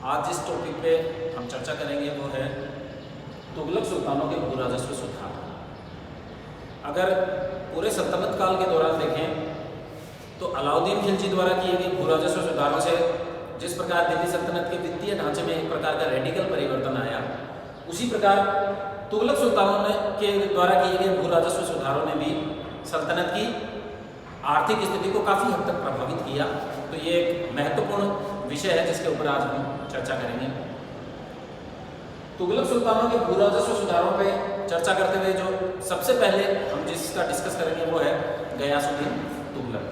आज जिस टॉपिक पे हम चर्चा करेंगे वो है तुगलक सुल्तानों के भू राजस्व सुधार। अगर पूरे सल्तनत काल के दौरान देखें तो अलाउद्दीन खिलजी द्वारा किए गए भू राजस्व सुधारों से जिस प्रकार दिल्ली सल्तनत के वित्तीय ढांचे में एक प्रकार का रेडिकल परिवर्तन आया, उसी प्रकार तुगलक सुल्तानों के द्वारा किए गए भू राजस्व सुधारों ने भी सल्तनत की आर्थिक स्थिति को काफ़ी हद तक प्रभावित किया। तो ये एक महत्वपूर्ण विषय है जिसके ऊपर आज हम चर्चा करेंगे। तुगलक सुल्तानों के भू राजस्व सुधारों पे चर्चा करते हुए जो सबसे पहले हम जिसका डिस्कस करेंगे वो है गयासुद्दीन तुगलक।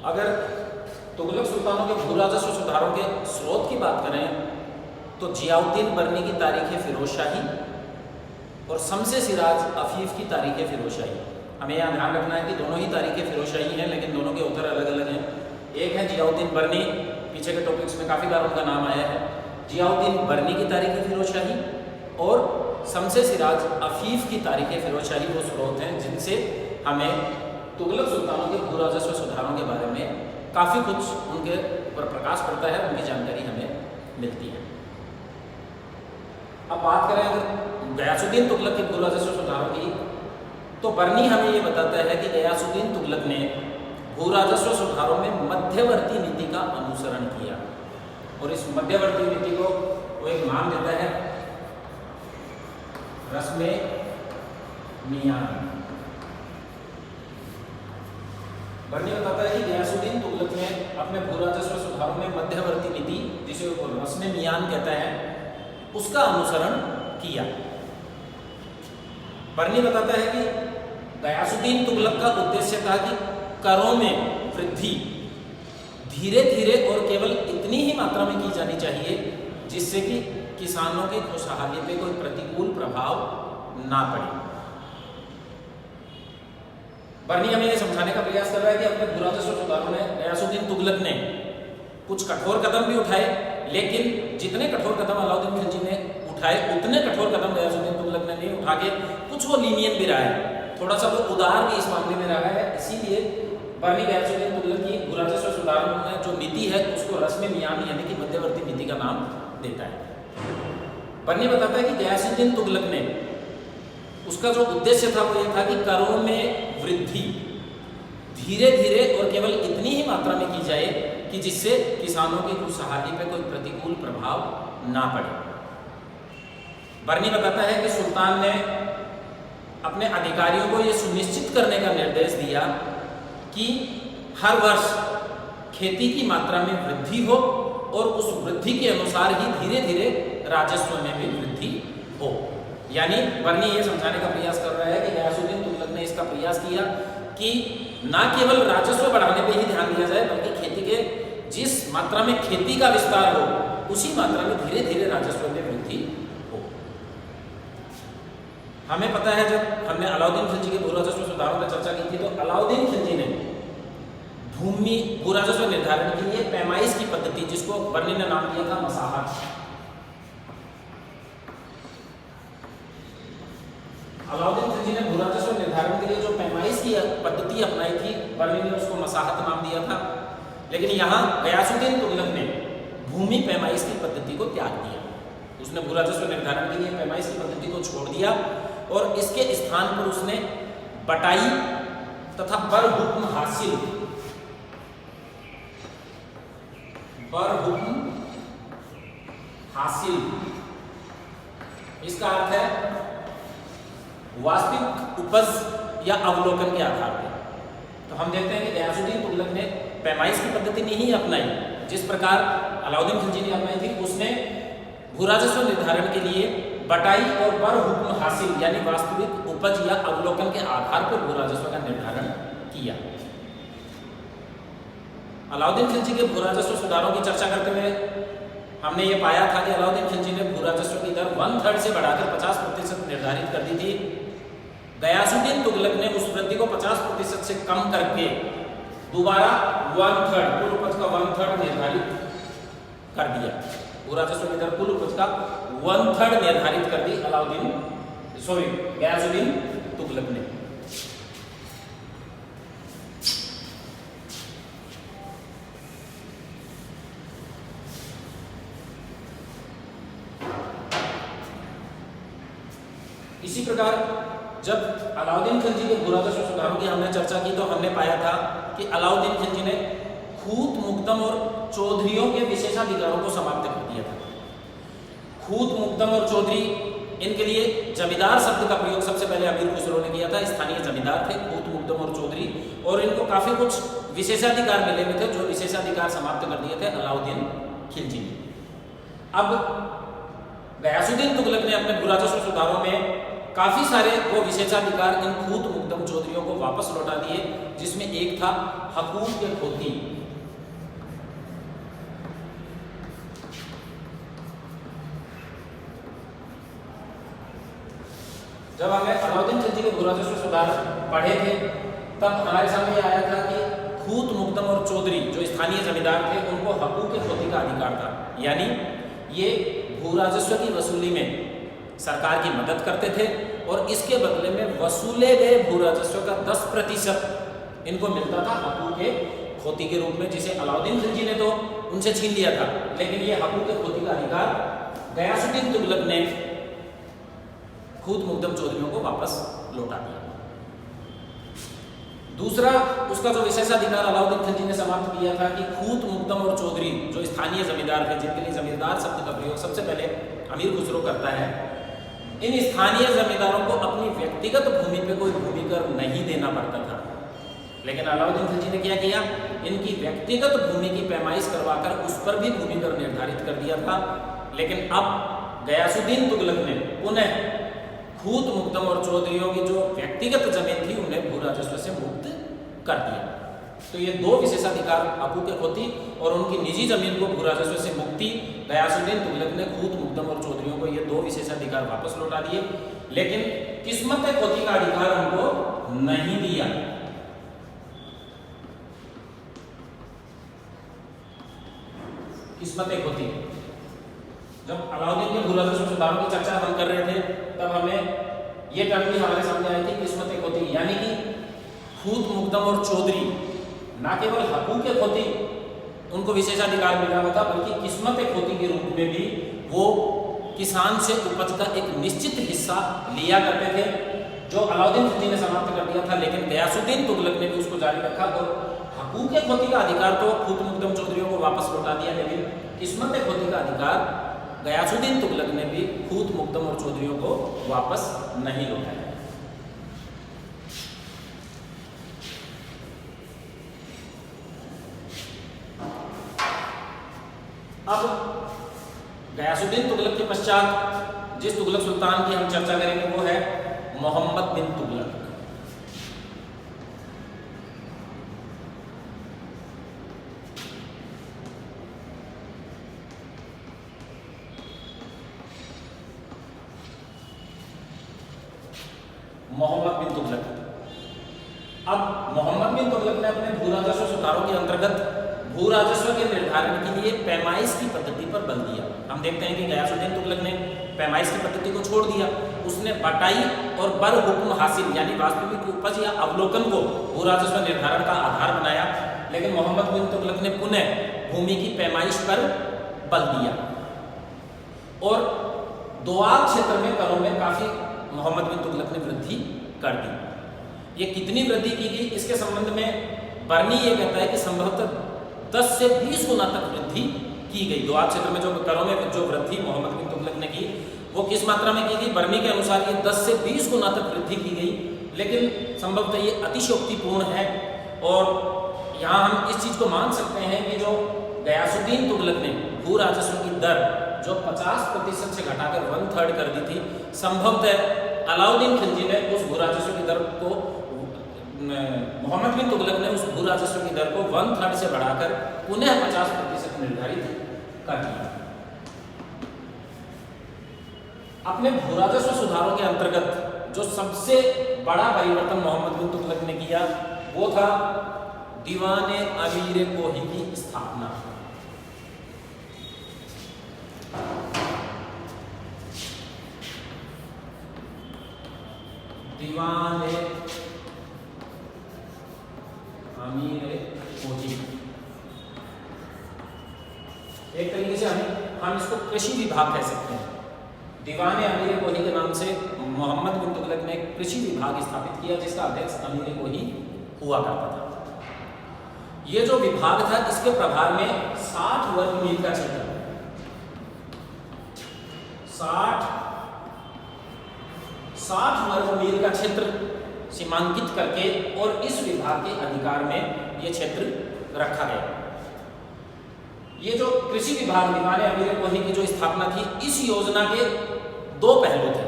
अगर तुगलक सुल्तानों के भू राजस्व सुधारों के स्रोत की बात करें तो जियाउद्दीन बर्नी की तारीख फिरोजशाही और शम्स-ए सिराज अफीफ की तारीख फिरोजशाही। हमें यहाँ ध्यान रखना है कि दोनों ही तारीख फिरोजशाही हैं, लेकिन दोनों के उत्तर अलग अलग हैं। एक है जियाउद्दीन बर्नी, पीछे के टॉपिक्स में काफ़ी बार उनका नाम आया है। जियाउद्दीन बर्नी की तारीख फिरोजशाही और शम्स-ए सिराज अफीफ की तारीख फिरोजशाही वो स्रोत हैं जिनसे हमें तुगलक सुल्तानों के भू राजस्व सुधारों के बारे में काफ़ी कुछ उनके ऊपर प्रकाश पड़ता है, उनकी जानकारी हमें मिलती है। अब बात करें अगर गयासुद्दीन तुगलक के भू राजस्व सुधारों की, तो बर्नी हमें ये बताता है कि गयासुद्दीन तुगलक ने भू राजस्व सुधारों में मध्यवर्ती नीति का अनुसरण किया और इस मध्यवर्ती नीति को वो एक नाम देता है रस्मे मियान। बर्नी बताता है कि गयासुद्दीन तुगलक ने अपने भू राजस्व सुधारों में मध्यवर्ती नीति, जिसे वो रस्मे मियान कहता है, उसका अनुसरण किया। बर्नी बताता है कि गयासुद्दीन तुगलक का उद्देश्य था कि करों में वृद्धि धीरे धीरे और केवल इतनी ही मात्रा में की जानी चाहिए जिससे कि किसानों की खुशहाली पे कोई प्रतिकूल प्रभाव ना पड़े। बर्नी हमें यह समझाने का प्रयास कर रहा है कि अपने भू राजस्व सुधारों में गयासुद्दीन तुगलक ने कुछ कठोर कदम भी उठाए, लेकिन जितने कठोर कदम अलाउद्दीन खिलजी ने उठाए उतने कठोर कदम गयासुद्दीन तुगलक ने नहीं उठा के कुछ वो लीनियन भी रहा है, थोड़ा सा वो उदार भी इस मामले में रहा है। इसीलिए बर्नी गयासुद्दीन तुगलक की भू राजस्व सुधारों में जो नीति है उसको रस्मे मियान यानी कि मध्यवर्ती नीति का नाम देता है। बर्नी बताता है कि गयासुद्दीन तुगलक ने उसका जो उद्देश्य था वो ये था कि करों में वृद्धि धीरे धीरे और केवल इतनी ही मात्रा में की जाए कि जिससे किसानों की खुशहाली पे कोई प्रतिकूल प्रभाव ना पड़े। बर्नी बताता है कि सुल्तान ने अपने अधिकारियों को ये सुनिश्चित करने का निर्देश दिया कि हर वर्ष खेती की मात्रा में वृद्धि हो और उस वृद्धि के अनुसार ही धीरे धीरे राजस्व में भी वृद्धि हो। यानी बर्नी ये समझाने का प्रयास कर रहा है कि गयासुद्दीन तुगलक ने इसका प्रयास किया कि ना केवल राजस्व बढ़ाने पे ही ध्यान दिया जाए, बल्कि खेती के जिस मात्रा में खेती का विस्तार हो उसी मात्रा में धीरे धीरे राजस्व में वृद्धि हो। हमें पता है जब हमने अलाउद्दीन खिलजी के भू राजस्व सुधारों पर चर्चा की थी तो अलाउद्दीन खिलजी ने भूमि भू राजस्व निर्धारण के लिए पैमाइश की पद्धति, जिसको बर्नी ने नाम दिया था मसाहत, अलाउद्दीन खिलजी ने भू राजस्व निर्धारण के लिए जो पैमाइश की पद्धति अपनाई थी, बर्नी ने उसको मसाहत नाम दिया था। लेकिन यहाँ गयासुद्दीन तुगलक ने भूमि पैमाइश की पद्धति को त्याग दिया। उसने भू राजस्व निर्धारण के लिए पैमाइश की पद्धति को छोड़ दिया और इसके स्थान पर उसने बटाई तथा बरहुक्म हासिल, बरहुक्म हासिल, इसका अर्थ है वास्तविक उपज या अवलोकन के आधार पर। तो हम देखते हैं कि गयासुद्दीन तुगलक ने पैमाइश की पद्धति नहीं अपनाई जिस प्रकार अलाउद्दीन खिलजी ने अपनाई थी। उसने भू राजस्व निर्धारण के लिए बटाई और बरहुक्म हासिल यानी वास्तविक उपज या अवलोकन के आधार पर भू राजस्व का निर्धारण किया। अलाउद्दीन खिलजी के भू राजस्व सुधारों की चर्चा करते हुए हमने ये पाया था कि अलाउद्दीन खिलजी ने भू राजस्व की दर 1/3 से बढ़ाकर 50% निर्धारित कर दी थी। गयासुद्दीन तुगलक ने उस वृद्धि को 50% से कम करके दोबारा 1/3 कुल उपज का 1/3 निर्धारित कर दिया। भू राजस्व की दर कुल उपज का 1/3 निर्धारित कर दी गयासुद्दीन तुगलक ने। इसी प्रकार जब अलाउद्दीन खिलजी के भू राजस्व सुधारों की हमने चर्चा की तो हमने पाया था कि अलाउद्दीन खिलजी ने खूत, मुकदम और चौधरियों के विशेषाधिकारों को समाप्त कर दिया था। खूत, मुकदम और चौधरी, इनके लिए जमींदार शब्द का प्रयोग सबसे पहले अमीर खुसरो ने किया था। स्थानीय जमींदार थे खूत, मुकदम और चौधरी, और इनको काफी कुछ विशेषाधिकार मिले हुए थे, जो विशेषाधिकार समाप्त कर दिए थे अलाउद्दीन खिलजी ने। अब गयासुद्दीन तुगलक ने अपने भू राजस्व सुधारों में काफी सारे वो विशेषाधिकार इन खूत, मुकदम, चौधरियों को वापस लौटा दिए, जिसमें एक था हकूक के खोती। जब हमने अलाउद्दीन खिलजी के भू राजस्व सुधार पढ़े थे तब हमारे सामने आया था कि खूत, मुकदम और चौधरी जो स्थानीय जमींदार थे उनको हकूक के खोती का अधिकार था, यानी ये भू राजस्व की वसूली में सरकार की मदद करते थे और इसके बदले में वसूले गए भू राजस्व का 10% इनको मिलता था हकूक के खोती के रूप में, जिसे अलाउद्दीन खिलजी ने तो उनसे छीन लिया था, लेकिन ये हकूक के खोती का अधिकार गयासुद्दीन तुगलक ने खूत, मुकदम, चौधरियों को वापस लौटा दिया। दूसरा उसका जो विशेषाधिकार अलाउद्दीन खिलजी ने समाप्त किया था कि खूत, मुकदम और चौधरी जो स्थानीय जमींदार थे, जिनके लिए जमींदार शब्द का प्रयोग सबसे पहले अमीर खुसरो करता है, इन स्थानीय जमींदारों को अपनी व्यक्तिगत भूमि पे कोई भूमि कर नहीं देना पड़ता था। लेकिन अलाउद्दीन खिलजी ने क्या किया, इनकी व्यक्तिगत भूमि की पैमाइश करवाकर उस पर भी भूमि कर निर्धारित कर दिया था। लेकिन अब गयासुद्दीन तुगलक ने पुनः खूत, मुकदम और चौधरियों की जो व्यक्तिगत जमीन थी उन्हें भू राजस्व से मुक्त कर दिया। तो ये दो विशेषाधिकार हकूक के खोती और उनकी निजी जमीन को भू राजस्व से मुक्ति, गयासुद्दीन तुगलक ने खूत, मुकदम और चौधरियों को ये दो विशेषाधिकार वापस लौटा दिए, लेकिन किस्मत खोती का अधिकार उनको नहीं दिया। किस्मत खोती, जब अलाउद्दीन के भू राजस्व सुधारों की चर्चा हम कर रहे थे तब हमें ये टर्म भी हमारे सामने आई थी, किस्मत खोती, यानी कि खूत, मुकदम और चौधरी ना केवल हकूक के खोती उनको विशेषाधिकार मिला हुआ था, बल्कि किस्मत खोती के रूप में भी वो किसान से उपज का एक निश्चित हिस्सा लिया करते थे, जो अलाउद्दीन खिलजी ने समाप्त कर दिया था। लेकिन गयासुद्दीन तुगलक ने भी उसको जारी रखा और हकूक के खोती का अधिकार तो खूत, मुकदम, चौधरियों को वापस लौटा दिया, लेकिन किस्मत खोती का अधिकार गयासुद्दीन तुगलक ने भी खूत, मुकदम और चौधरियों को वापस नहीं लौटाया। अब गयासुद्दीन तुगलक के पश्चात जिस तुगलक सुल्तान की हम चर्चा करेंगे वो है मोहम्मद बिन तुगलक। मोहम्मद बिन तुगलक, अब मोहम्मद बिन तुगलक ने अपने भू राजस्व सुधारों के अंतर्गत भू राजस्व के निर्धारण के लिए पैमाइश की पद्धति पर बल दिया। हम देखते हैं कि गयासुद्दीन तुगलक ने पैमाइश की पद्धति को छोड़ दिया, उसने बटाई और बर हुक्म हासिल यानी वास्तविक उपज या अवलोकन को भू राजस्व निर्धारण का आधार बनाया। लेकिन मोहम्मद बिन तुगलक ने पुनः भूमि की पैमाइश पर बल दिया और दोआब क्षेत्र में करों में काफी मोहम्मद बिन तुगलक ने वृद्धि कर दी। ये कितनी वृद्धि की गई, इसके संबंध में बर्नी ये कहता है कि संभवतः 10 से 20 गुना तक वृद्धि की गई। दोआब क्षेत्र में जो करों में जो वृद्धि मोहम्मद बिन तुगलक ने की वो किस मात्रा में की गई, बर्नी के अनुसार ये 10 से 20 गुना तक वृद्धि की गई। लेकिन संभवतः ये अतिशयोक्तिपूर्ण है और यहाँ हम इस चीज को मान सकते हैं कि जो गयासुद्दीन तुगलक ने भू राजस्व की दर जो 50% से घटाकर 1/3 कर दी थी, संभवतः अलाउद्दीन खिलजी ने उस भू राजस्व की दर को मोहम्मद बिन तुगलक ने उस भू राजस्व की दर को 1/3 से बढ़ाकर पुनः 50% निर्धारित कर दिया। अपने भू राजस्व सुधारों के अंतर्गत जो सबसे बड़ा परिवर्तन मोहम्मद बिन तुगलक ने किया वो था दीवाने अमीर कोही की स्थापना। दीवान अमीर कोही। एक तरीके से हम इसको कृषि विभाग कह सकते हैं। दीवान अमीर कोही के नाम से मोहम्मद बिन तुगलक ने एक कृषि विभाग स्थापित किया जिसका अध्यक्ष अमीर कोही हुआ करता था। ये जो विभाग था इसके प्रभार में 60 वर्ग मील का क्षेत्र 60 वर्ग मील का क्षेत्र सीमांकित करके और इस विभाग के अधिकार में यह क्षेत्र रखा गया। ये जो कृषि विभाग दीवान अमीर कोही की जो स्थापना थी, इस योजना के दो पहलू थे,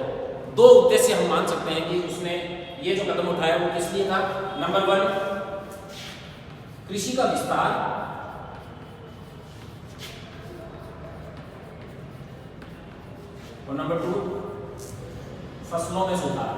दो उद्देश्य हम मान सकते हैं कि उसने ये जो कदम उठाया वो किस लिए था। नंबर 1 कृषि का विस्तार और नंबर 2 फसलों में सुधार।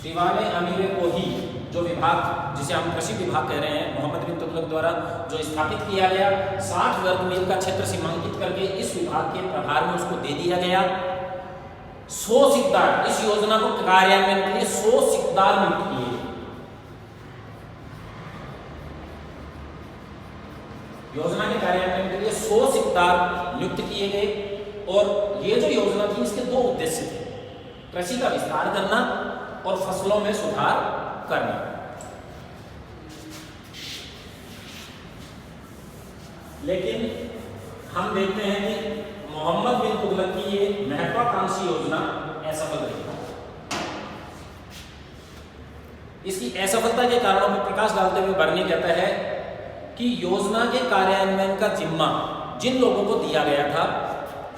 दीवान अमीर कोही जो विभाग जिसे हम कृषि विभाग कह रहे हैं मोहम्मद बिन तुगलक द्वारा जो स्थापित किया गया, 60 वर्ग मील का क्षेत्र सीमांकित करके इस विभाग के प्रभार में उसको दे दिया गया। 100 सिकदार, इस योजना को कार्यान्वयन के लिए 100 सिकदार नियुक्त किए गए। योजना के कार्यान्वयन के लिए 100 सिकदार नियुक्त किए गए। और ये जो योजना थी इसके दो उद्देश्य थे, कृषि का विस्तार करना और फसलों में सुधार करना। लेकिन हम देखते हैं कि मोहम्मद बिन तुगलक की ये महत्वाकांक्षी योजना असफल रही। इसकी असफलता के कारणों पर प्रकाश डालते हुए बर्नी कहता है कि योजना के कार्यान्वयन का जिम्मा जिन लोगों को दिया गया था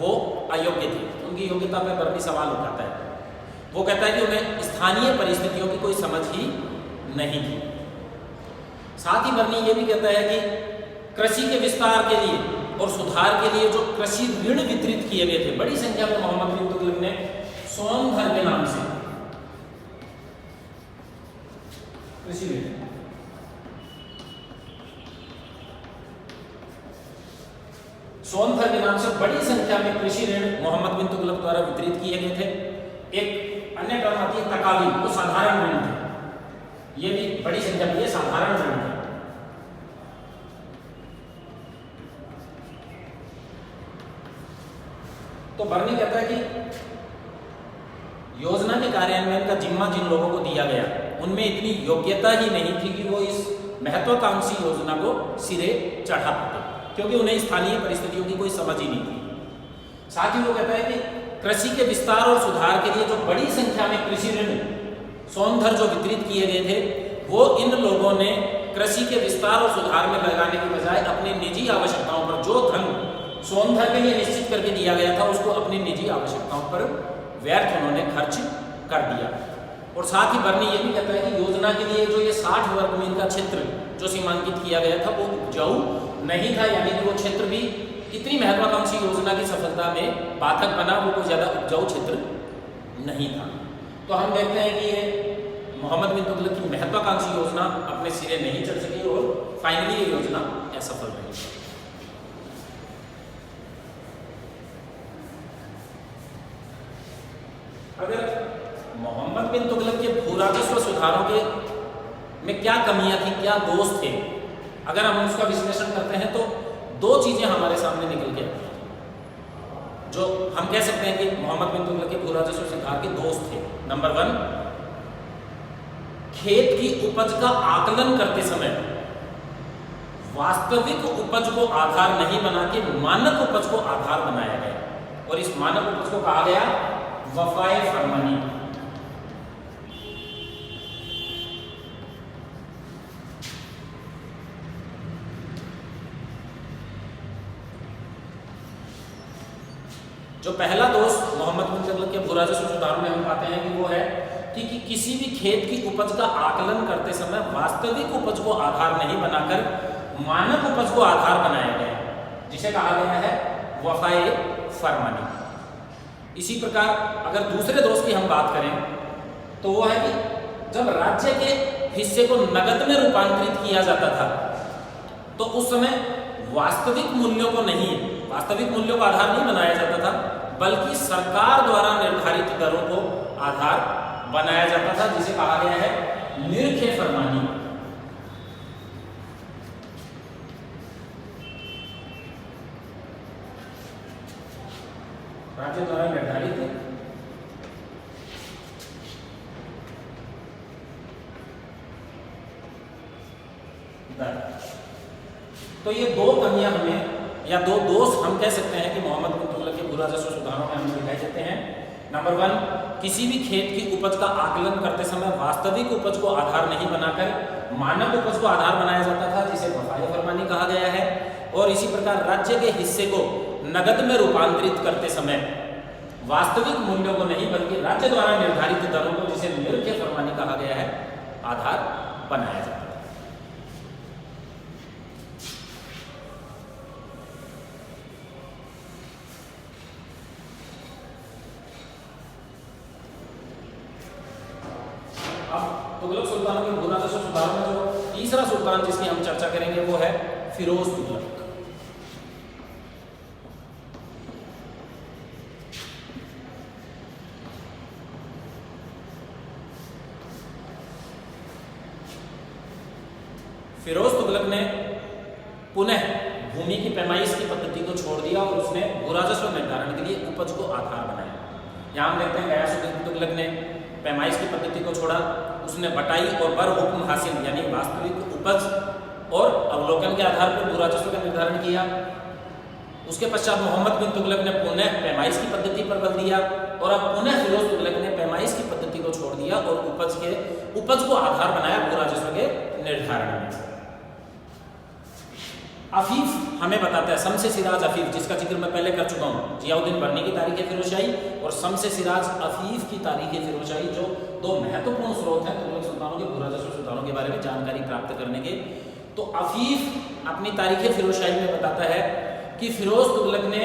वो अयोग्य थे। उनकी योग्यता पर बर्नी सवाल उठाता है। वो कहता है कि उन्हें स्थानीय परिस्थितियों की कोई समझ ही नहीं थी। साथ ही बर्नी ये भी कहता है कि कृषि के विस्तार के लिए और सुधार के लिए जो कृषि ऋण वितरित किए गए थे, बड़ी संख्या में मोहम्मद बिन तुगलक ने सोनभर के नाम से कृषि ऋण सोनभर के नाम से बड़ी संख्या में कृषि ऋण मोहम्मद बिन तुगलक द्वारा वितरित किए गए थे। एक अन्य टर्म आती है तकावी, वो साधारण ऋण थे। ये भी बड़ी संख्या में ये साधारण ऋण थे। तो बर्नी कहता है कि योजना के कार्यान्वयन का जिम्मा जिन लोगों को दिया गया उनमें इतनी योग्यता ही नहीं थी कि वो इस महत्वाकांक्षी योजना को सिरे चढ़ा पाते, क्योंकि उन्हें स्थानीय परिस्थितियों की कोई समझ ही नहीं थी। साथ ही वो कहता है कि कृषि के विस्तार और सुधार के लिए जो बड़ी संख्या में कृषि ऋण सोनधर जो वितरित किए गए थे, वो इन लोगों ने कृषि के विस्तार और सुधार में लगाने की बजाय अपनी निजी आवश्यकताओं पर जो धन सोनधर के लिए निश्चित करके दिया गया था उसको अपनी निजी आवश्यकताओं पर व्यर्थ उन्होंने खर्च कर दिया। और साथ ही बर्नी ये भी कहता है कि योजना के लिए जो ये 60 वर्ग मील का क्षेत्र जो सीमांकित किया गया था वो उपजाऊ नहीं था, यानी कि वो क्षेत्र भी इतनी महत्वाकांक्षी योजना की सफलता में बाधक बना, वो कोई ज्यादा उपजाऊ क्षेत्र नहीं था। तो हम देखते हैं कि ये मोहम्मद बिन तुगलक की महत्वाकांक्षी योजना अपने सिरे नहीं चढ़ सकी और फाइनली ये योजना असफल रही। अगर मोहम्मद बिन तुगलक के भूराजस्व सुधारों के में क्या कमियां थी, क्या दोष थे, अगर हम उसका विश्लेषण करते हैं तो दो चीजें हमारे सामने निकल के आती हैं जो हम कह सकते हैं कि मोहम्मद बिन तुगलक के भूराजस्व सुधार के दोष थे। नंबर 1, खेत की उपज का आकलन करते समय वास्तविक उपज को आधार नहीं बना के मानक उपज को आधार बनाया गया, और इस मानक उपज को कहा गया वफाए फरमानी। जो पहला दोष मोहम्मद बिन तुगलक के भूराजस्व सुधार में हम पाते हैं कि वो है कि किसी भी खेत की उपज का आकलन करते समय वास्तविक उपज को आधार नहीं बनाकर मानक उपज को आधार बनाया गया, जिसे कहा गया है वफाए फरमानी। इसी प्रकार अगर दूसरे दोष की हम बात करें तो वो है कि जब राज्य के हिस्से को नगद में रूपांतरित किया जाता था तो उस समय वास्तविक मूल्यों को नहीं, वास्तविक मूल्यों का आधार नहीं बनाया जाता था, बल्कि सरकार द्वारा निर्धारित दरों को आधार बनाया जाता था, जिसे कहा गया है निरखे फरमानी। राज्य द्वारा निर्धारित दर। तो ये दो कमियां हमें, या दो दोष हम कह सकते हैं कि मोहम्मद बिन तुगलक के भू राजस्व सुधारों में हमें दिखाई देते हैं। नंबर 1, किसी भी खेत की उपज का आकलन करते समय वास्तविक उपज को आधार नहीं बनाकर मानक उपज को आधार बनाया जाता था, जिसे वफाए फरमानी कहा गया है। और इसी प्रकार राज्य के हिस्से को नगद में रूपांतरित करते समय वास्तविक मूल्यों को नहीं, बल्कि राज्य द्वारा निर्धारित दरों को, जिसे निरखे फरमानी कहा गया है, आधार बनाया जाता है। अब तुगलक सुल्तानों के भू राजस्व सुधारों में जो तीसरा सुल्तान जिसकी हम चर्चा करेंगे वो है फिरोज तुगलक। फिरोज तुगलक ने पुनः भूमि की पैमाइश की पद्धति को छोड़ दिया और उसने भू राजस्व निर्धारण के लिए उपज को आधार बनाया। यहां हम देखते हैं गयासुद्दीन तुगलक ने पैमाइश की पद्धति को छोड़ा, उसने बटाई और बर हुक्म हासिल यानी वास्तविक उपज और अवलोकन के आधार पर भू राजस्व का निर्धारण किया। उसके पश्चात मोहम्मद बिन तुगलक ने पुनः पैमाइश की पद्धति पर बल दिया और अब पुनः फिरोज तुगलक ने पैमाइश की पद्धति को छोड़ दिया और उपज को आधार बनाया भू राजस्व के निर्धारण में। अफीफ हमें बताता है, शम्स सिराज अफीफ, जिसका जिक्र मैं पहले कर चुका हूँ, जियाउद्दीन बर्नी की तारीख फिरोजशाही और शम्स सिराज अफीफ की तारीख फिरोजशाही, जो दो महत्वपूर्ण स्रोत हैं तुगलक सुल्तानों के भू राजस्व सुधारों के बारे में जानकारी प्राप्त करने के। तो अफीफ अपनी तारीख फिरोजशाही में बताता है कि फिरोज तुगलक ने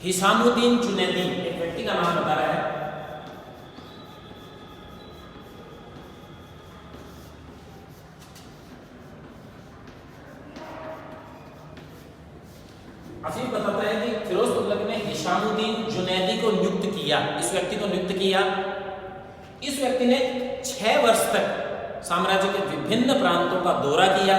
हिसामुद्दीन जुनैदी, एक व्यक्ति का नाम बता रहा है, अफीफ बताता है कि फिरोज तुगलक ने हिसामुद्दीन जुनैदी को नियुक्त किया, इस व्यक्ति को नियुक्त किया। इस व्यक्ति ने 6 वर्ष तक साम्राज्य के विभिन्न प्रांतों का दौरा किया।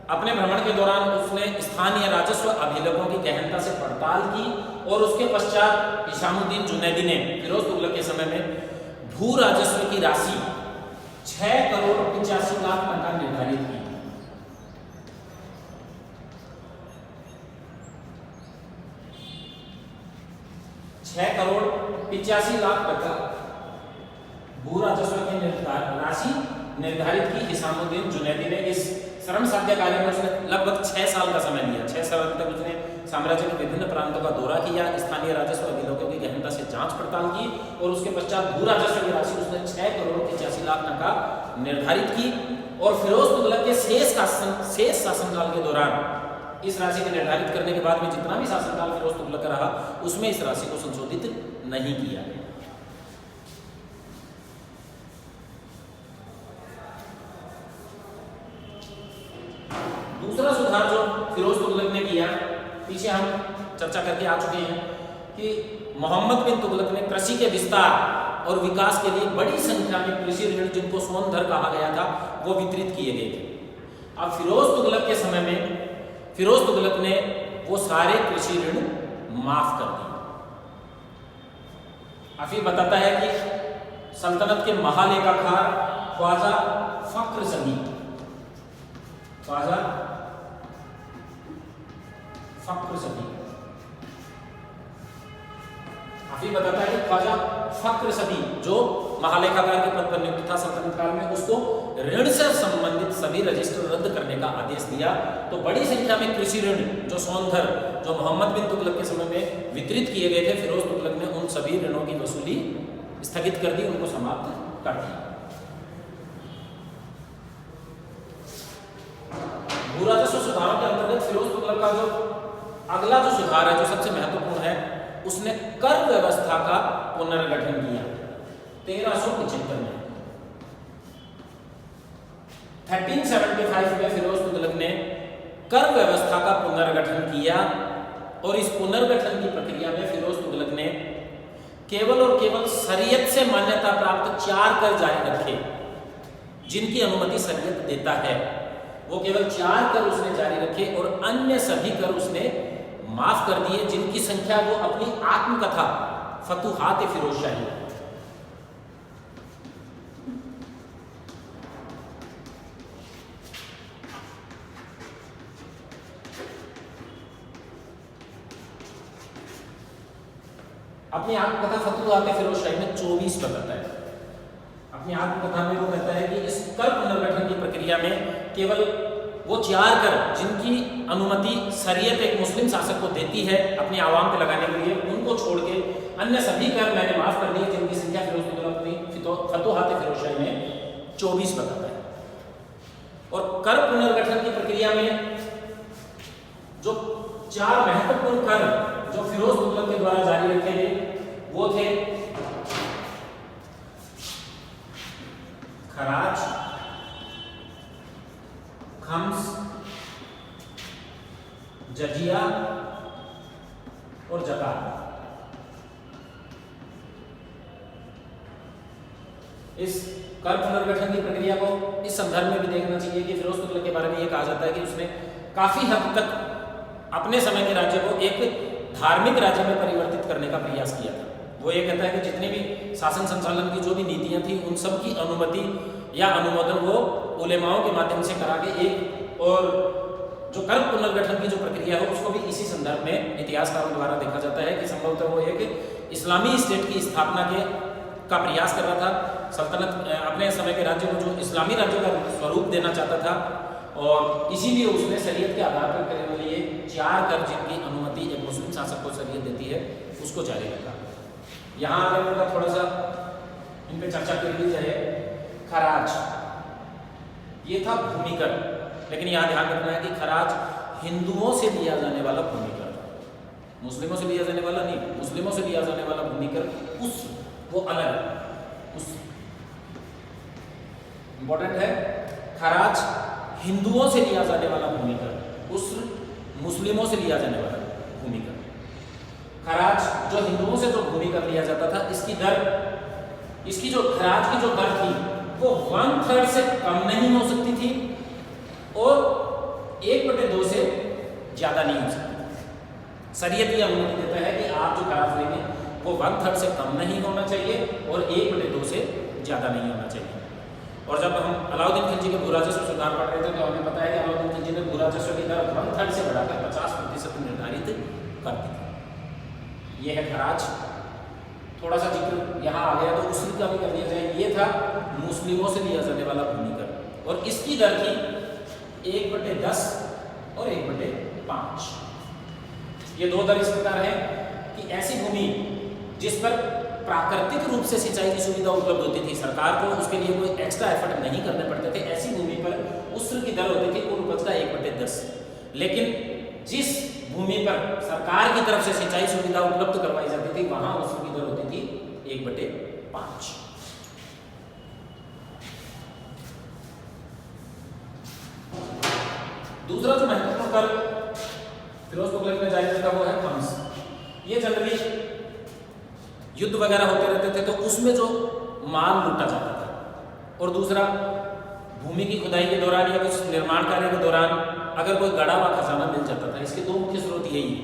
अपने भ्रमण के दौरान उसने स्थानीय राजस्व अभिलेखों की गहनता से पड़ताल की और उसके पश्चात हिसामुद्दीन जुनैदी ने फिरोज तुगलक के समय में भू राजस्व की राशि 6 करोड़ 85 लाख टका निर्धारित की। 6 करोड़ 85 लाख टका भू राजस्व की राशि निर्धारित की हिसामुद्दीन जुनैदी ने। इस श्रम साध्य कार्य में उसने लगभग 6 साल का समय लिया। 6 साल तक उसने साम्राज्य के विभिन्न प्रांतों का दौरा किया, स्थानीय राजस्व अभिलेखों की गहनता से जांच पड़ताल की और उसके पश्चात भू राजस्व की राशि उसने 6 करोड़ 85 लाख टका निर्धारित की। और फिरोज तुगलक के शेष शासनकाल के दौरान इस राशि को निर्धारित करने के बाद में जितना भी शासनकाल फिरोज तुगलक का रहा, उसमें इस राशि को संशोधित नहीं किया। दूसरा सुधार जो फिरोज तुगलक ने किया, पीछे हम चर्चा करके आ चुके हैं कि मोहम्मद बिन तुगलक ने कृषि के विस्तार और विकास के लिए बड़ी संख्या में कृषि ऋण, जिनको सोनधर कहा गया था, वो वितरित किए गए थे। अब फिरोज तुगलक के समय में फिरोज तुगलक ने वो सारे कृषि ऋण माफ कर दिए। अफीफ बताता है कि सल्तनत के महालेखाकार ख्वाजा फक्र सदी, ख्वाजा फक्र सदी, अफीफ बताता है कि ख्वाजा फक्र सदी जो महालेखाकार के पद पर नियुक्त था सल्तनत काल में, उसको ऋण से संबंधित सभी रजिस्टर रद्द करने का आदेश दिया। तो बड़ी संख्या में कृषि ऋण जो सोनधर, जो मोहम्मद बिन तुगलक के समय में वितरित किए गए थे, फिरोज तुगलक ने उन सभी ऋणों की वसूली स्थगित कर दी, उनको समाप्त कर दिया। भू राजस्व सुधारों के अंतर्गत फिरोज तुगलक का जो अगला जो सुधार है, जो सबसे महत्वपूर्ण है, उसने कर व्यवस्था का पुनर्गठन किया 1375 में। 1375 में फिरोज तुगलक ने कर व्यवस्था का पुनर्गठन किया और इस पुनर्गठन की प्रक्रिया में फिरोज तुगलक ने केवल और केवल शरीयत से मान्यता प्राप्त 4 कर जारी रखे, जिनकी अनुमति शरीयत देता है। वो केवल 4 कर उसने जारी रखे और अन्य सभी कर उसने माफ कर दिए, जिनकी संख्या वो अपनी आत्मकथा फतुहात फिरोज शाही अपनी आत्मकथा फतुहात फिरोज शाही में 24 बताता है। अपनी आत्मकथा में वो कहता है कि इस कर पुनर्गठन की प्रक्रिया में केवल वो 4 कर जिनकी अनुमति शरीयत एक मुस्लिम शासक को देती है अपनी आवाम पे लगाने के लिए, उनको छोड़ के अन्य सभी कर मैंने माफ कर दिए, जिनकी संख्या फिरोज तुगलक अपनी फतुहात फिरोज शाही में 24 बताता है। और कर पुनर्गठन की प्रक्रिया में जो 4 महत्वपूर्ण कर जो फिरोज तुगलक के द्वारा जारी रखे गए वो थे खराज, खम्स, जजिया और ज़कात। इस कर पुनर्गठन की प्रक्रिया को इस संदर्भ में भी देखना चाहिए कि फिरोज तुगलक के बारे में यह कहा जाता है कि उसने काफी हद तक अपने समय के राज्य को एक धार्मिक राज्य में परिवर्तित करने का प्रयास किया था। वो ये कहता है कि जितनी भी शासन संचालन की जो भी नीतियां थी उन सब की अनुमति या अनुमोदन वो उलेमाओं के माध्यम से करा के एक, और जो कर पुनर्गठन की जो प्रक्रिया है उसको भी इसी संदर्भ में इतिहासकारों द्वारा देखा जाता है कि संभवतः वो एक इस्लामी स्टेट की स्थापना का प्रयास कर रहा था। सल्तनत अपने समय के राज्य को जो इस्लामी राज्य का स्वरूप देना चाहता था, और इसीलिए उसने शरीयत के आधार पर करने वाले ये 4 कर जिनकी अनुमति एक मुस्लिम शासक को शरीयत देती है उसको जारी रखा। यहाँ अगर उनका थोड़ा सा इन पे चर्चा कर ली जाए, खराज ये था भूमि कर, लेकिन यहाँ ध्यान रखना है कि खराज हिंदुओं से लिया जाने वाला भूमि कर था, मुस्लिमों से लिया जाने वाला नहीं। मुस्लिमों से लिया जाने वाला भूमि कर उस वो अलग उस इंपॉर्टेंट है। खराज हिंदुओं से लिया जाने वाला भूमि कर, उस मुस्लिमों से लिया जाने वाला भूमि कर। खराज जो हिंदुओं से जो भूमि कर लिया जाता था, इसकी दर, इसकी जो खराज की जो दर थी वो 1/3 से कम नहीं हो सकती थी और 1/2 से ज्यादा नहीं हो सकती। शरीयत ये अनुमति देता है कि आप जो खराज लेंगे वो 1/3 से कम नहीं होना चाहिए और 1/2 से ज्यादा नहीं होना चाहिए। और जब हम अलाउद्दीन खिलजी के भू राजस्व सुधार पढ़ रहे थे तो हमें पता है कि अलाउद्दीन खिलजी ने भू राजस्व की दर 1/3 से बढ़ाकर 50% निर्धारित कर दी थी। ये है खराज। थोड़ा सा जिक्र यहाँ आ गया तो उसी का भी कर दिया जाए। ये था मुस्लिमों से लिया जाने वाला भूमि कर और इसकी दर थी 1/10 और 1/5। ये 2 दर इस प्रकार है कि ऐसी भूमि जिस पर प्राकृतिक रूप से सिंचाई की सुविधा उपलब्ध होती थी, सरकार को उसके लिए कोई एक्स्ट्रा एफर्ट नहीं करने पड़ते थे, ऐसी भूमि पर उसर की दर होती थी कुल उपज का 1/10। लेकिन जिस भूमि पर सरकार की तरफ से सिंचाई सुविधा उपलब्ध करवाई जाती थी वहां उसर की दर होती थी 1/5। दूसरा जो महत्वपूर्ण कर फिरोज तुगलक ने जारी रखा वो है खम्स। ये जनरली युद्ध वगैरह होते रहते थे तो उसमें जो माल लूटा जाता था, और दूसरा भूमि की खुदाई के दौरान या कुछ निर्माण कार्य के दौरान अगर कोई गड़ा हुआ खजाना मिल जाता था। इसके 2 मुख्य स्रोत यही है,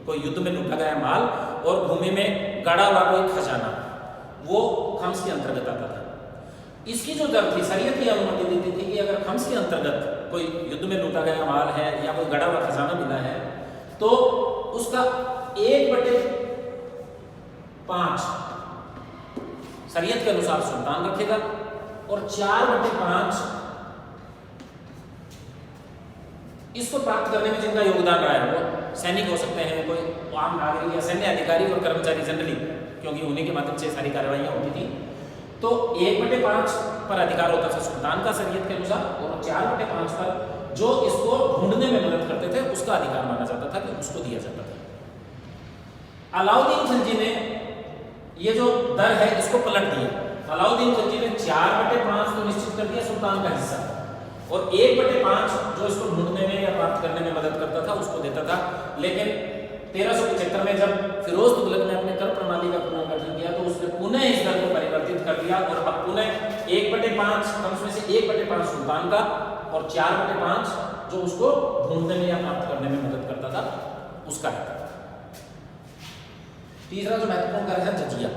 कोई युद्ध में लूटा गया माल और भूमि में गड़ा हुआ कोई खजाना, वो खम्स के अंतर्गत आता था। इसकी जो दर थी, शरीयत की अनुमति देती थी कि अगर खम्स के अंतर्गत कोई युद्ध में लूटा गया माल है या कोई गड़ा हुआ खजाना मिला है तो उसका 1/5 शरीयत के अनुसार सुल्तान रखेगा और 4/5 इसको प्राप्त करने में जिनका योगदान रहा है, वो सैनिक हो सकते हैं, कोई आम नागरिक या सैन्य अधिकारी और कर्मचारी जनरली, क्योंकि उन्हीं के माध्यम से सारी कार्रवाइयां होती थी। तो 1/5 पर अधिकार होता था सुल्तान का शरीयत के अनुसार, और 4/5 पर जो इसको ढूंढने में मदद करते थे उसका अधिकार माना जाता था कि उसको दिया जाता था। अलाउद्दीन खिलजी ने ये जो दर है इसको पलट दिया। अलाउद्दीन खिलजी ने 4/5 को निश्चित कर दिया सुल्तान का हिस्सा, और 1/5 जो इसको ढूंढने में या प्राप्त करने में मदद करता था उसको देता था। लेकिन 1375 में जब फिरोज तुगलक ने अपने कर प्रणाली का पुनर्गठन किया तो उसने पुनः इस दर को परिवर्तित कर दिया और अब पुनः 1/5 उसमें से 1/5 सुल्तान का और 4/5 जो उसको ढूंढने में या प्राप्त करने में मदद करता था उसका रहता था। तीसरा जो महत्वपूर्ण कार्य है जजिया,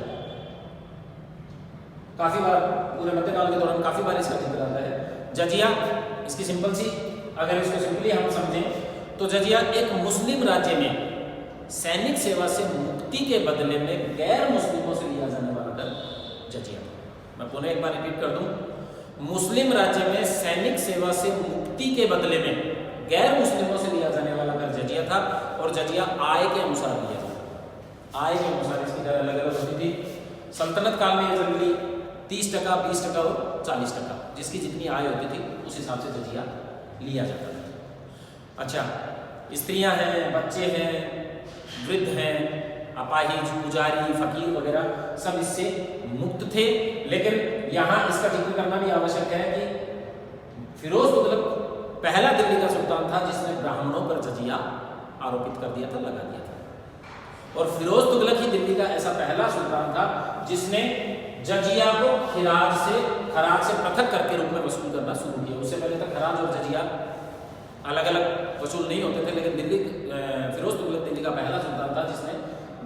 काफी बार पूरे मध्यकाल के दौरान काफी बार इसका जिक्र आता है। जजिया इसकी सिंपल सी, अगर इसको सिंपली हम समझें तो जजिया एक मुस्लिम राज्य में सैनिक सेवा से मुक्ति के बदले में गैर मुस्लिमों से लिया जाने वाला कर जजिया। मैं पुनः एक बार रिपीट कर दूं, मुस्लिम राज्य में सैनिक सेवा से मुक्ति के बदले में गैर मुस्लिमों से लिया जाने वाला कर जजिया था और जजिया आय के अनुसार लिया जाता। आय के अनुसार इसकी दर अलग अलग होती थी। सल्तनत काल में जनरली 30%, 20% और 40%, जिसकी जितनी आय होती थी उस हिसाब से जजिया लिया जाता था। अच्छा, स्त्रियां हैं, बच्चे हैं, वृद्ध हैं, अपाहिज, पुजारी, फकीर वगैरह सब इससे मुक्त थे। लेकिन यहाँ इसका जिक्र करना भी आवश्यक है कि फिरोज तुगलक पहला दिल्ली का सुल्तान था जिसने ब्राह्मणों पर जजिया आरोपित कर दिया था, लगा दिया था। और फिरोज तुगलक ही दिल्ली का ऐसा पहला सुल्तान था जिसने जजिया को खराज से पृथक करके रूप में वसूल करना शुरू किया। उससे पहले तक खराज और जजिया अलग अलग वसूल नहीं होते थे, लेकिन फिरोज तुगलक दिल्ली का पहला सुल्तान था जिसने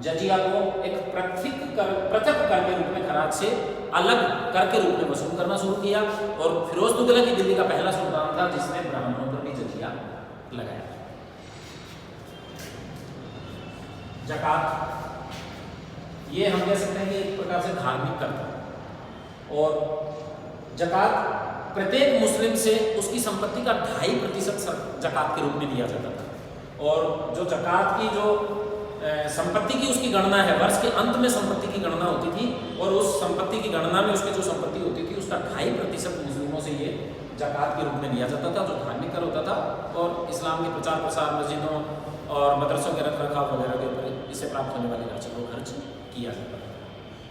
जजिया को एक पृथक कर के रूप में खराज से अलग करके रूप में वसूल करना शुरू किया। और फिरोज तुगलक ही दिल्ली का पहला सुल्तान था जिसने ब्राह्मणों पर भी जजिया लगाया। ज़कात, ये हम कह सकते हैं कि एक प्रकार से धार्मिक कर था और ज़कात प्रत्येक मुस्लिम से उसकी संपत्ति का 2.5% ज़कात के रूप में लिया जाता था। और जो ज़कात की जो संपत्ति की उसकी गणना है, वर्ष के अंत में संपत्ति की गणना होती थी और उस संपत्ति की गणना में उसकी जो संपत्ति होती थी उसका 2.5% मुस्लिमों से ये ज़कात के रूप में लिया जाता था, जो धार्मिक कर होता था। और इस्लाम के प्रचार प्रसार, मस्जिदों और मदरसों के रख रखाव वगैरह के ऊपर इससे प्राप्त होने वाली राशि को खर्च किया जाता था।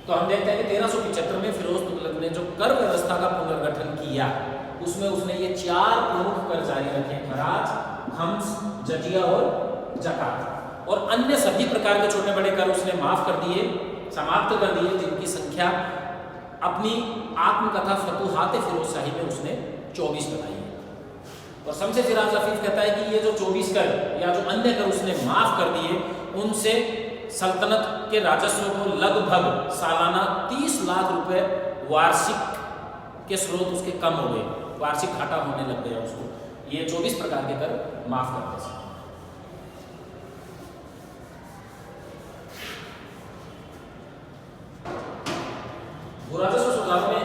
तो हम देखते हैं कि 1375 में फिरोज तुगलक ने जो कर व्यवस्था का पुनर्गठन किया उसमें उसने ये 4 प्रमुख कर जारी रखे, खराज, खम्स, जजिया और ज़कात। और अन्य सभी प्रकार के छोटे बड़े कर उसने माफ कर दिए, समाप्त कर दिए, जिनकी संख्या अपनी आत्मकथा फतूहात फिरोजशाही में उसने 24 बताई है। और शमसे सिराज लफीफ कहता है कि ये जो 24 कर या जो अन्य कर उसने माफ कर दिए, उनसे सल्तनत के राजस्व को लगभग सालाना 30 लाख रुपए वार्षिक के स्रोत उसके कम हो गए, वार्षिक घाटा होने लग गया उसको, ये 24 प्रकार के कर माफ करने से। भूराजस्व सुधार में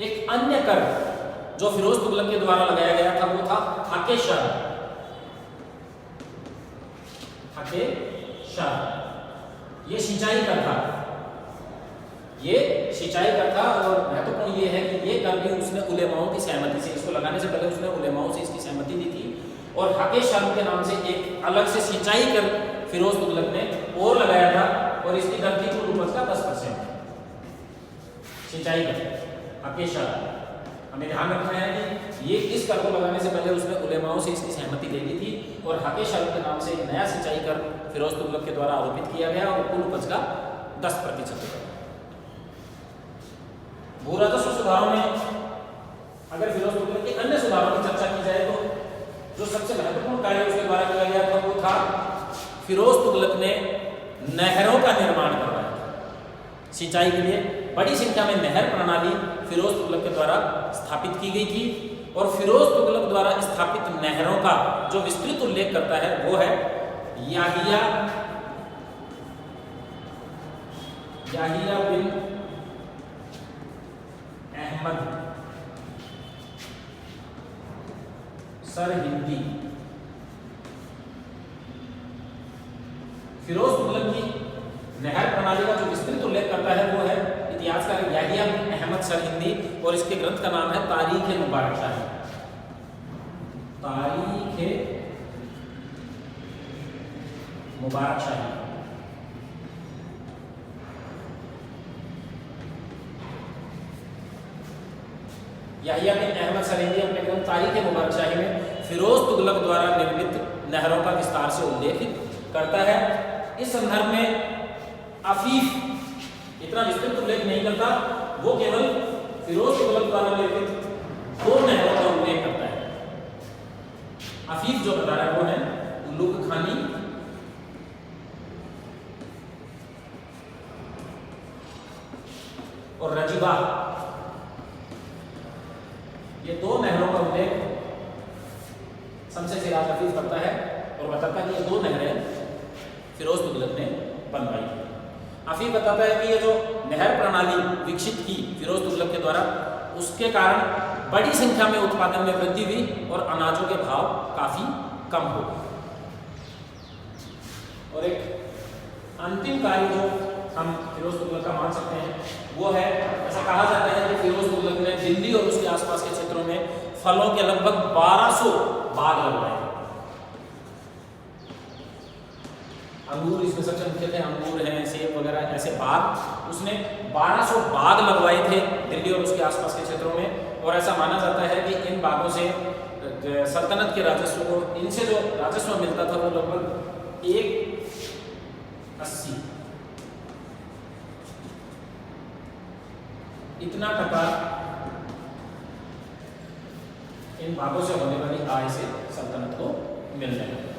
एक अन्य कर जो फिरोज तुगलक के द्वारा लगाया गया था वो था हके शर। हके शर ये सिंचाई कर था, ये सिंचाई कर था। और महत्वपूर्ण ये है कि ये कर भी उसने उलेमाओं की सहमति से, इसको लगाने से पहले उसने उलेमाओं से इसकी सहमति दी थी। और हके शर के नाम से एक अलग से सिंचाई कर फिरोज तुगलक ने और लगाया था और इसकी दर थी कुल उपज का 10%। सिंचाई कर हके शर, हमें ध्यान रखना है कि ये इस कर को लगाने से पहले उसने उलेमाओं से इसकी सहमति ले ली थी। और हके शर के नाम से एक नया सिंचाई कर फिरोज तुगलक के द्वारा आरोपित किया गया और कुल उपज का 10%। भूराजस्व सुधारों में अगर फिरोज तुगलक के अन्य सुधारों की चर्चा की जाए तो जो सबसे महत्वपूर्ण कार्य उसके द्वारा किया गया था वो था फिरोज तुगलक ने नहरों का निर्माण करवाया था। सिंचाई के लिए बड़ी संख्या में नहर प्रणाली फिरोज तुगलक के द्वारा स्थापित की गई थी। और फिरोज तुगलक द्वारा स्थापित नहरों का जो विस्तृत उल्लेख करता है वो है याहिया बिन अहमद सरहिंदी। फिरोज तुगलक की नहर प्रणाली का जो विस्तृत उल्लेख करता है वो है इतिहासकार याहिया बिन अहमद सरहिंदी और इसके ग्रंथ का नाम है तारीख मुबारक शाही। तारीख मुबारक शाही। याहिया बिन अहमद सरीदी अपने ग्रंथ तारीख मुबारक शाही में फिरोज तुगलक द्वारा निर्मित नहरों का विस्तार से उल्लेख करता है। इस संदर्भ में अफीफ इतना विस्तृत उल्लेख नहीं करता, वो केवल फिरोज तुगलक द्वारा निर्मित 2 नहरों का उल्लेख करता है। अफीफ जो बता रहा है वो है लुग खानी और रजीबा। ये 2 नहरों का उल्लेख शमसे सिराज हफीज करता है और बताता है कि ये 2 नहरें फिरोज तुगलक ने बनवाई थी। हफीज बताता है कि ये जो नहर प्रणाली विकसित की फिरोज तुगलक के द्वारा, उसके कारण बड़ी संख्या में उत्पादन में वृद्धि हुई और अनाजों के भाव काफी कम हो गए। और एक अंतिम कार्य जो हम फिरोज तुगलक का मान सकते हैं वो है, ऐसा कहा जाता है कि फिरोज तुगलक ने दिल्ली और उसके आसपास के क्षेत्रों में फलों के लगभग 1200 बाग लगवाए। अंगूर इसमें सबसे मुख्य थे, अंगूर हैं, सेब वगैरह, ऐसे बाग उसने 1200 बाग लगवाए थे दिल्ली और उसके आसपास के क्षेत्रों में। और ऐसा माना जाता है कि इन बागों से सल्तनत के राजस्व को, इनसे जो राजस्व मिलता था वो लगभग 1/80 इतना टका इन भागों से होने वाली आय से सल्तनत को मिलने लगा।